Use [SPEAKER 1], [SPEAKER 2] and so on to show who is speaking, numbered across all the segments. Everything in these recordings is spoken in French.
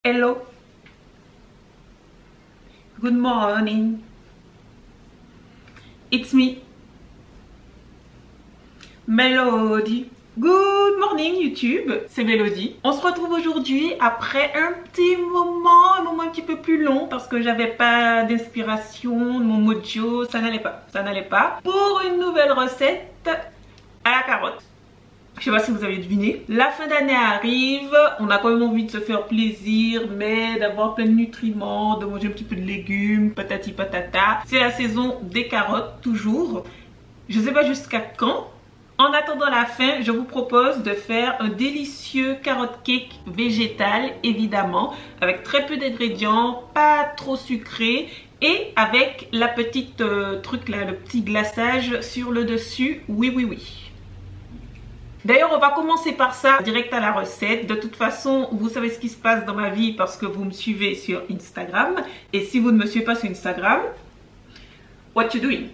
[SPEAKER 1] Hello, good morning, it's me, Melody. Good morning YouTube, c'est Melody. On se retrouve aujourd'hui après un moment un petit peu plus long parce que j'avais pas d'inspiration, mon mojo, ça n'allait pas, pour une nouvelle recette à la carotte. Je sais pas si vous avez deviné, la fin d'année arrive, on a quand même envie de se faire plaisir, mais d'avoir plein de nutriments, de manger un petit peu de légumes, patati patata. C'est la saison des carottes, toujours. Je sais pas jusqu'à quand. En attendant la fin, je vous propose de faire un délicieux carotte cake végétal, évidemment, avec très peu d'ingrédients, pas trop sucré, et avec la petite truc là, le petit glaçage sur le dessus. Oui. D'ailleurs, on va commencer par ça, direct à la recette. De toute façon, vous savez ce qui se passe dans ma vie parce que vous me suivez sur Instagram. Et si vous ne me suivez pas sur Instagram, what you doing?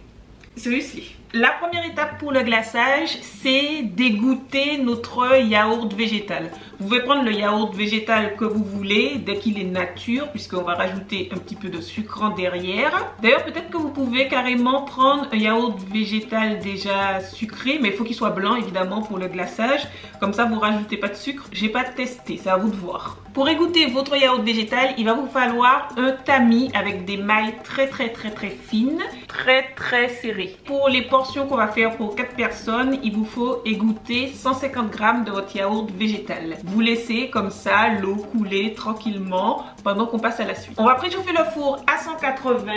[SPEAKER 1] Seriously. La première étape pour le glaçage, c'est d'égoutter notre yaourt végétal. Vous pouvez prendre le yaourt végétal que vous voulez, dès qu'il est nature, puisqu'on va rajouter un petit peu de sucre en derrière. D'ailleurs, peut-être que vous pouvez carrément prendre un yaourt végétal déjà sucré, mais il faut qu'il soit blanc, évidemment, pour le glaçage. Comme ça, vous rajoutez pas de sucre. J'ai pas testé, c'est à vous de voir. Pour égoutter votre yaourt végétal, il va vous falloir un tamis avec des mailles très fines, très serrées. Pour les portions qu'on va faire pour 4 personnes, il vous faut égoutter 150 g de votre yaourt végétal. Vous laissez comme ça l'eau couler tranquillement pendant qu'on passe à la suite. On va préchauffer le four à 180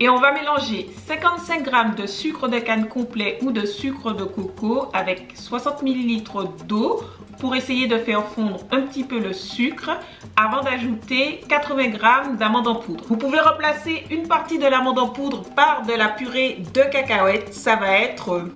[SPEAKER 1] et on va mélanger 55 g de sucre de canne complet ou de sucre de coco avec 60 ml d'eau pour essayer de faire fondre un petit peu le sucre avant d'ajouter 80 g d'amandes en poudre. Vous pouvez remplacer une partie de l'amande en poudre par de la purée de cacahuètes. Ça va être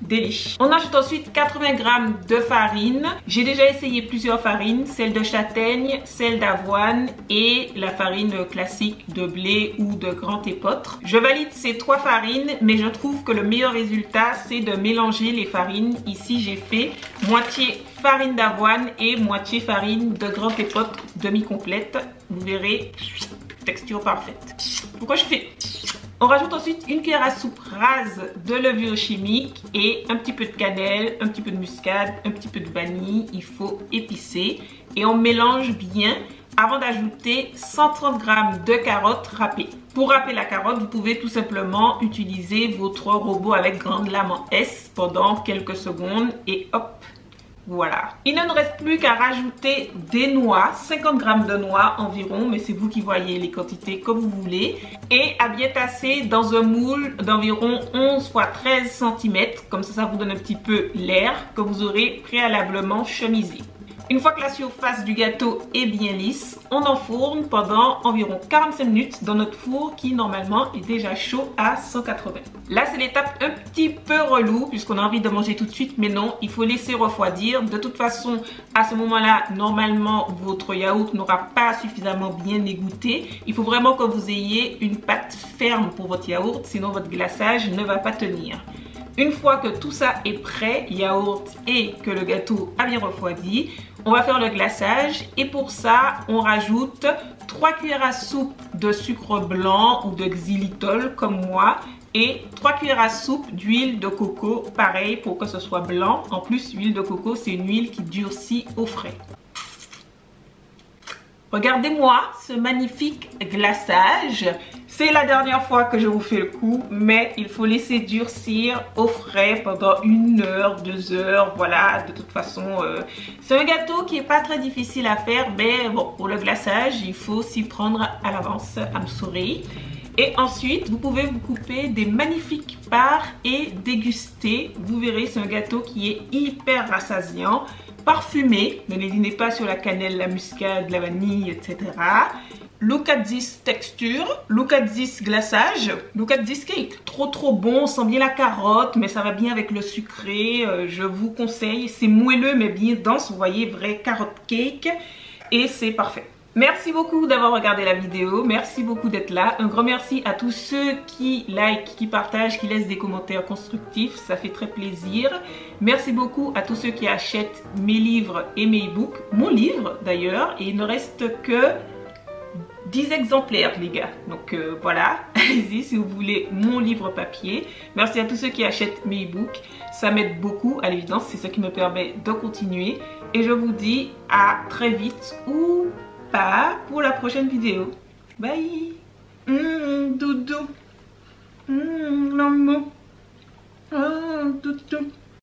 [SPEAKER 1] délice. On ajoute ensuite 80 g de farine. J'ai déjà essayé plusieurs farines, celle de châtaigne, celle d'avoine et la farine classique de blé ou de grand épeautre. Je valide ces 3 farines, mais je trouve que le meilleur résultat, c'est de mélanger les farines. Ici, j'ai fait moitié farine d'avoine et moitié farine de grand épeautre demi-complète. Vous verrez, texture parfaite. Pourquoi je fais... On rajoute ensuite une cuillère à soupe rase de levure chimique et un petit peu de cannelle, un petit peu de muscade, un petit peu de vanille. Il faut épicer et on mélange bien avant d'ajouter 130 g de carottes râpées. Pour râper la carotte, vous pouvez tout simplement utiliser votre robot avec grande lame en S pendant quelques secondes et hop. Voilà. Il ne nous reste plus qu'à rajouter des noix, 50 g de noix environ, mais c'est vous qui voyez les quantités comme vous voulez. Et à bien tasser dans un moule d'environ 11 x 13 cm, comme ça vous donne un petit peu l'air que vous aurez préalablement chemisé. Une fois que la surface du gâteau est bien lisse, on enfourne pendant environ 45 minutes dans notre four qui normalement est déjà chaud à 180. Là c'est l'étape un petit peu relou puisqu'on a envie de manger tout de suite, mais non, il faut laisser refroidir. De toute façon, à ce moment-là, normalement votre yaourt n'aura pas suffisamment bien égoutté. Il faut vraiment que vous ayez une pâte ferme pour votre yaourt, sinon votre glaçage ne va pas tenir. Une fois que tout ça est prêt, yaourt et que le gâteau a bien refroidi, on va faire le glaçage et pour ça, on rajoute 3 cuillères à soupe de sucre blanc ou de xylitol comme moi et 3 cuillères à soupe d'huile de coco, pareil pour que ce soit blanc. En plus, l'huile de coco, c'est une huile qui durcit au frais. Regardez-moi ce magnifique glaçage. C'est la dernière fois que je vous fais le coup, mais il faut laisser durcir au frais pendant 1 heure, 2 heures. Voilà, de toute façon, c'est un gâteau qui n'est pas très difficile à faire, mais bon, pour le glaçage, il faut s'y prendre à l'avance. I'm sorry. Et ensuite, vous pouvez vous couper des magnifiques parts et déguster. Vous verrez, c'est un gâteau qui est hyper rassasiant. Parfumé, ne lésinez pas sur la cannelle, la muscade, la vanille, etc. Look at this texture, look at this glaçage, look at this cake. Trop bon, on sent bien la carotte, mais ça va bien avec le sucré. Je vous conseille, c'est moelleux mais bien dense, vous voyez, vrai carotte cake. Et c'est parfait. Merci beaucoup d'avoir regardé la vidéo, merci beaucoup d'être là. Un grand merci à tous ceux qui like, qui partagent, qui laissent des commentaires constructifs, ça fait très plaisir. Merci beaucoup à tous ceux qui achètent mes livres et mes e-books, mon livre d'ailleurs, et il ne reste que 10 exemplaires les gars. Donc voilà, allez-y si vous voulez mon livre papier. Merci à tous ceux qui achètent mes e-books, ça m'aide beaucoup à l'évidence, c'est ce qui me permet de continuer. Et je vous dis à très vite ou pas pour la prochaine vidéo. Bye. Doudou. Maman. Doudou.